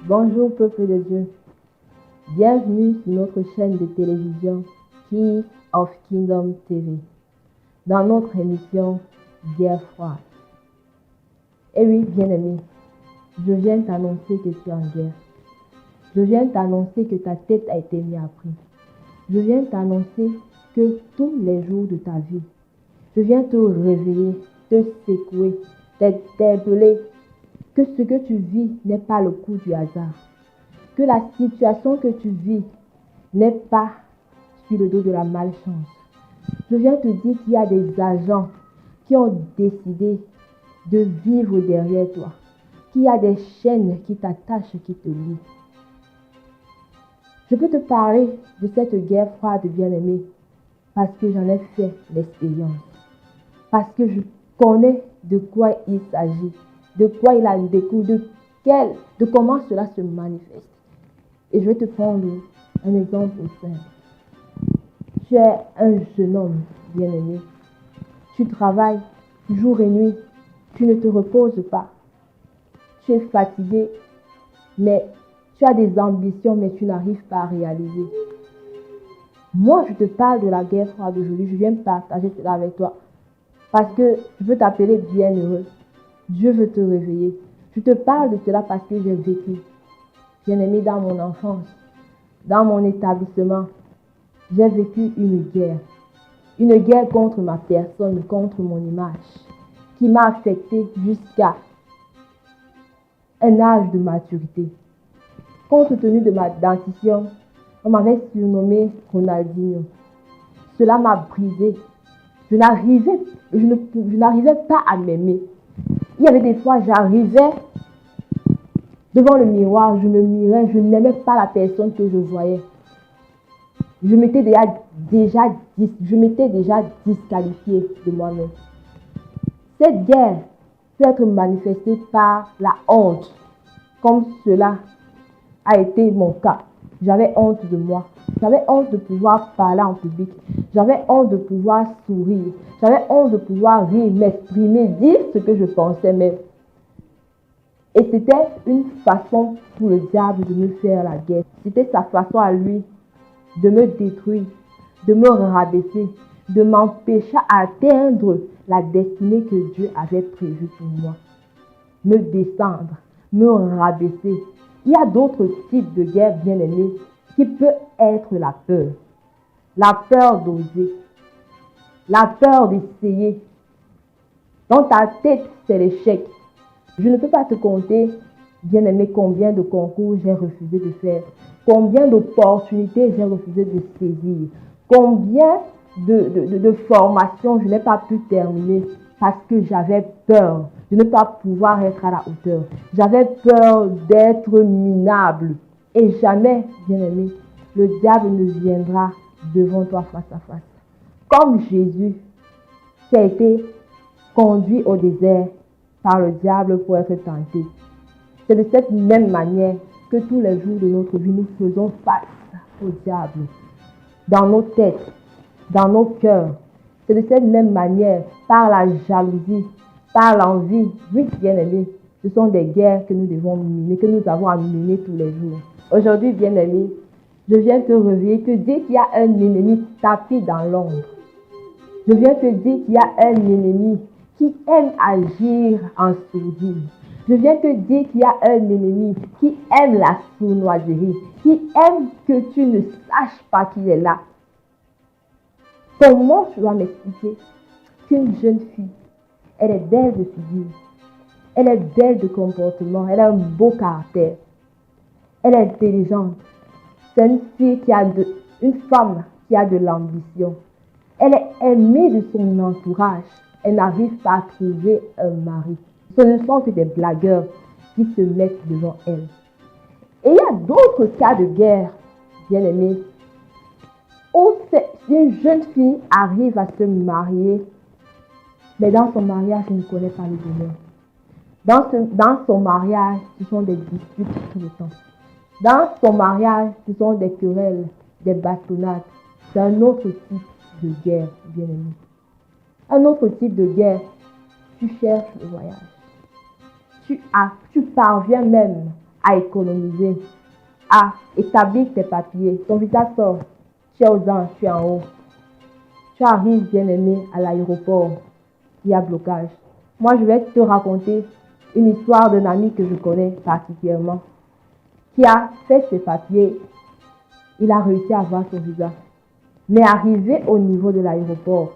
Bonjour peuple de Dieu, bienvenue sur notre chaîne de télévision Keys of Kingdom TV, dans notre émission Guerre froide. Et oui, bien-aimé, je viens t'annoncer que tu es en guerre. Je viens t'annoncer que ta tête a été mise à prix. Je viens t'annoncer que tous les jours de ta vie, je viens te réveiller, te secouer, t'interpeller, que ce que tu vis n'est pas le coup du hasard, que la situation que tu vis n'est pas sur le dos de la malchance. Je viens te dire qu'il y a des agents qui ont décidé de vivre derrière toi, qu'il y a des chaînes qui t'attachent, qui te lient. Je peux te parler de cette guerre froide, bien-aimé, parce que j'en ai fait l'expérience, parce que je connais de quoi il s'agit, de quoi il a découle, de comment cela se manifeste. Et je vais te prendre un exemple simple. Tu es un jeune homme bien-aimé. Tu travailles jour et nuit. Tu ne te reposes pas. Tu es fatigué, mais tu as des ambitions, mais tu n'arrives pas à réaliser. Moi, je te parle de la guerre froide d'aujourd'hui. Je viens partager cela avec toi parce que je veux t'appeler bienheureux. Dieu veut te réveiller. Je te parle de cela parce que j'ai vécu. Bien-aimé, dans mon enfance, dans mon établissement, j'ai vécu une guerre contre ma personne, contre mon image, qui m'a affecté jusqu'à un âge de maturité. Compte tenu de ma dentition, on m'avait surnommé Ronaldinho. Cela m'a brisé. Je n'arrivais pas à m'aimer. Il y avait des fois, j'arrivais devant le miroir, je me mirais, je n'aimais pas la personne que je voyais. Je m'étais déjà disqualifiée de moi-même. Cette guerre peut être manifestée par la honte, comme cela a été mon cas. J'avais honte de moi. J'avais honte de pouvoir parler en public. J'avais honte de pouvoir sourire. J'avais honte de pouvoir rire, m'exprimer, dire ce que je pensais même. Et c'était une façon pour le diable de me faire la guerre. C'était sa façon à lui de me détruire, de me rabaisser, de m'empêcher d'atteindre la destinée que Dieu avait prévue pour moi. Me descendre, me rabaisser. Il y a d'autres types de guerre, bien-aimés, qui peut être la peur. La peur d'oser. La peur d'essayer. Dans ta tête, c'est l'échec. Je ne peux pas te compter, bien-aimé, combien de concours j'ai refusé de faire. Combien d'opportunités j'ai refusé de saisir. Combien de formations je n'ai pas pu terminer parce que j'avais peur de ne pas pouvoir être à la hauteur. J'avais peur d'être minable. Et jamais, bien-aimé, le diable ne viendra devant toi face à face. Comme Jésus qui a été conduit au désert par le diable pour être tenté. C'est de cette même manière que tous les jours de notre vie, nous faisons face au diable. Dans nos têtes, dans nos cœurs. C'est de cette même manière, par la jalousie, par l'envie. Oui, bien-aimés, ce sont des guerres que nous devons mener, que nous avons à mener tous les jours. Aujourd'hui, bien-aimé, je viens te réveiller, te dire qu'il y a un ennemi tapis dans l'ombre. Je viens te dire qu'il y a un ennemi qui aime agir en sourdine. Je viens te dire qu'il y a un ennemi qui aime la sournoiserie, qui aime que tu ne saches pas qu'il est là. Comment tu vas m'expliquer qu'une jeune fille, elle est belle de figure, elle est belle de comportement, elle a un beau caractère, elle est intelligente, c'est une femme qui a de l'ambition, elle est aimée de son entourage, elle n'arrive pas à trouver un mari. Ce ne sont que des blagueurs qui se mettent devant elle. Et il y a d'autres cas de guerre, bien aimés, où une jeune fille arrive à se marier, mais dans son mariage, elle ne connaît pas le bonheur. Dans son mariage, ce sont des disputes tout le temps. Dans son mariage, ce sont des querelles, des bastonnades. C'est un autre type de guerre, bien aimé. Un autre type de guerre, tu cherches le voyage. Tu parviens même à économiser, à établir tes papiers. Ton visa sort, tu es aux anges, tu es en haut. Tu arrives, bien-aimé, à l'aéroport, il y a blocage. Moi, je vais te raconter une histoire d'un ami que je connais particulièrement, qui a fait ses papiers, il a réussi à avoir son visa. Mais arrivé au niveau de l'aéroport,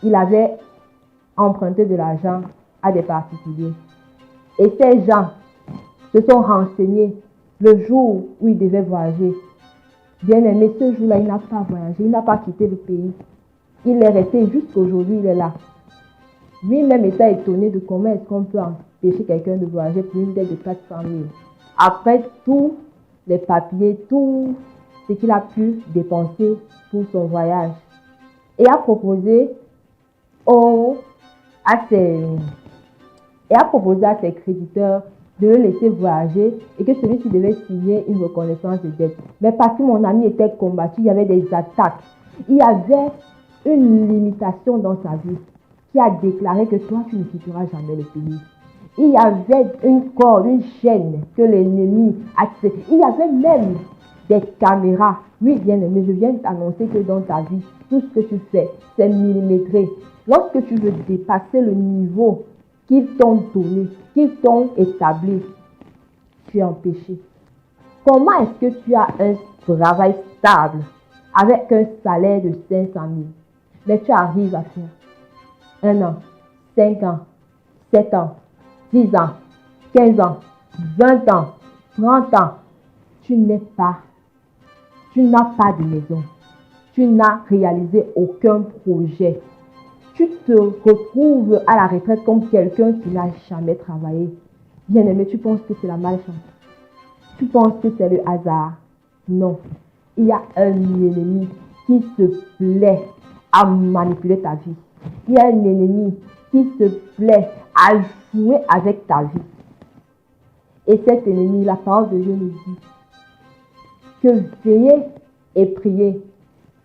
il avait emprunté de l'argent à des particuliers. Et ces gens se sont renseignés le jour où il devait voyager. Bien aimé, ce jour-là, il n'a pas voyagé, il n'a pas quitté le pays. Il est resté jusqu'aujourd'hui, il est là. Lui-même était étonné de comment est-ce qu'on peut empêcher quelqu'un de voyager pour une dette de 400 000. Après tous les papiers, tout ce qu'il a pu dépenser pour son voyage. Et a proposé à ses créditeurs de le laisser voyager et que celui-ci devait signer une reconnaissance de dette. Mais parce que mon ami était combattu, il y avait des attaques. Il y avait une limitation dans sa vie qui a déclaré que toi, tu ne quitteras jamais le pays. Il y avait une corde, une chaîne que l'ennemi a tirée. Il y avait même des caméras. Oui, bien aimé, je viens t'annoncer que dans ta vie, tout ce que tu fais, c'est millimétré. Lorsque tu veux dépasser le niveau qu'ils t'ont donné, qu'ils t'ont établi, tu es en péché. Comment est-ce que tu as un travail stable avec un salaire de 500 000, mais tu arrives à faire 1 an, 5 ans, 7 ans, 10 ans, 15 ans, 20 ans, 30 ans, tu n'as pas de maison, tu n'as réalisé aucun projet. Tu te retrouves à la retraite comme quelqu'un qui n'a jamais travaillé. Bien aimé, tu penses que c'est la malchance. Tu penses que c'est le hasard. Non. Il y a un ennemi qui se plaît à manipuler ta vie. Il y a un ennemi qui se plaît à jouer avec ta vie. Et cet ennemi, la parole de Dieu nous dit que veillez et priez,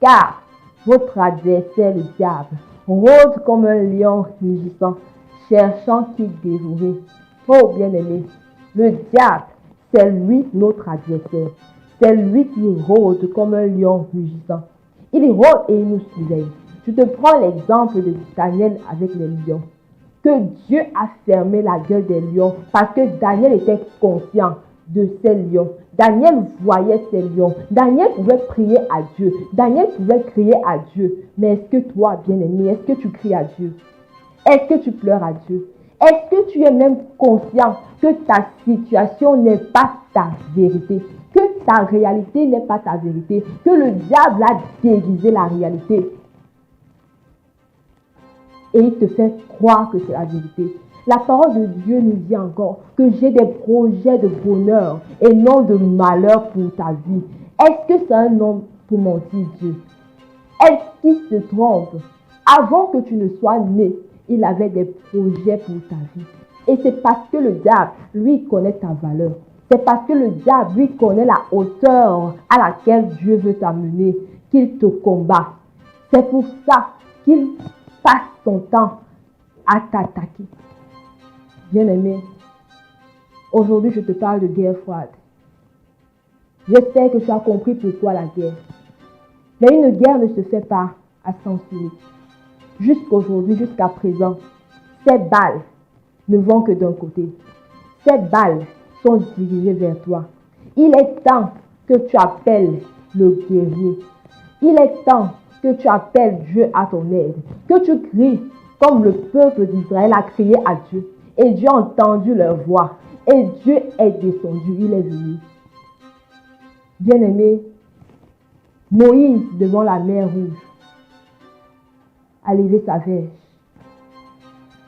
car votre adversaire, le diable, rôde comme un lion rugissant, cherchant qui dévorer. Oh bien-aimé, le diable, c'est lui notre adversaire. C'est lui qui rôde comme un lion rugissant. Il rôde et il nous surveille. Je te prends l'exemple de Daniel avec les lions. Que Dieu a fermé la gueule des lions parce que Daniel était conscient de ces lions. Daniel voyait ces lions. Daniel pouvait prier à Dieu. Daniel pouvait crier à Dieu. Mais est-ce que toi, bien-aimé, est-ce que tu cries à Dieu? Est-ce que tu pleures à Dieu? Est-ce que tu es même conscient que ta situation n'est pas ta vérité? Que ta réalité n'est pas ta vérité? Que le diable a déguisé la réalité? Et il te fait croire que c'est la vérité. La parole de Dieu nous dit encore que j'ai des projets de bonheur et non de malheur pour ta vie. Est-ce que c'est un homme pour mentir, Dieu? Est-ce qu'il se trompe? Avant que tu ne sois né, il avait des projets pour ta vie. Et c'est parce que le diable, lui, connaît ta valeur. C'est parce que le diable, lui, connaît la hauteur à laquelle Dieu veut t'amener qu'il te combat. C'est pour ça qu'il passe son temps à t'attaquer. Bien-aimé, aujourd'hui je te parle de guerre froide. J'espère que tu as compris pourquoi la guerre. Mais une guerre ne se fait pas à sens unique. Jusqu'aujourd'hui, jusqu'à présent, ces balles ne vont que d'un côté. Ces balles sont dirigées vers toi. Il est temps que tu appelles le guerrier. Il est temps que tu appelles Dieu à ton aide. Que tu cries comme le peuple d'Israël a crié à Dieu. Et Dieu a entendu leur voix. Et Dieu est descendu, il est venu. Bien-aimé, Moïse devant la mer Rouge a levé sa verge.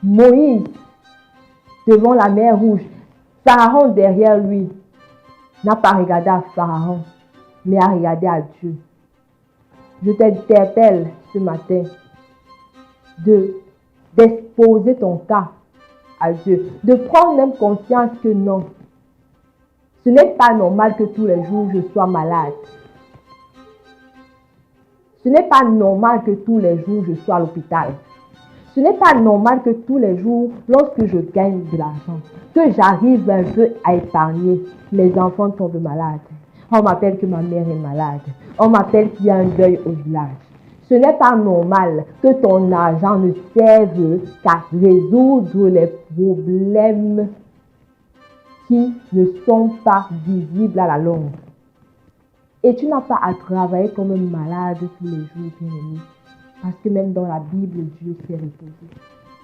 Moïse devant la mer Rouge, Pharaon derrière lui n'a pas regardé à Pharaon, mais a regardé à Dieu. Je t'interpelle ce matin d'exposer ton cas à Dieu, de prendre même conscience que non, ce n'est pas normal que tous les jours je sois malade. Ce n'est pas normal que tous les jours je sois à l'hôpital. Ce n'est pas normal que tous les jours, lorsque je gagne de l'argent, que j'arrive un peu à épargner, mes enfants tombent malades. On m'appelle que ma mère est malade. On m'appelle qu'il y a un deuil au village. Ce n'est pas normal que ton argent ne serve qu'à résoudre les problèmes qui ne sont pas visibles à la longue. Et tu n'as pas à travailler comme un malade tous les jours, bien-aimé. Parce que même dans la Bible, Dieu s'est reposé.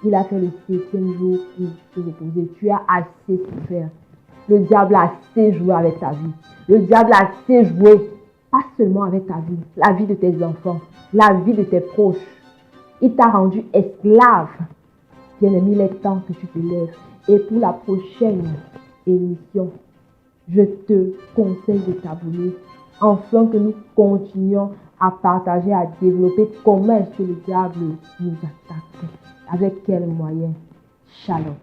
Il a fait le 7e jour pour se reposer. Tu as assez souffert. Le diable a assez joué avec ta vie. Le diable a assez joué, pas seulement avec ta vie, la vie de tes enfants, la vie de tes proches. Il t'a rendu esclave. Bien-aimé, il est temps que tu te lèves. Et pour la prochaine émission, je te conseille de t'abonner afin que nous continuions à partager, à développer comment est-ce que le diable nous attaque, avec quels moyens. Shalom.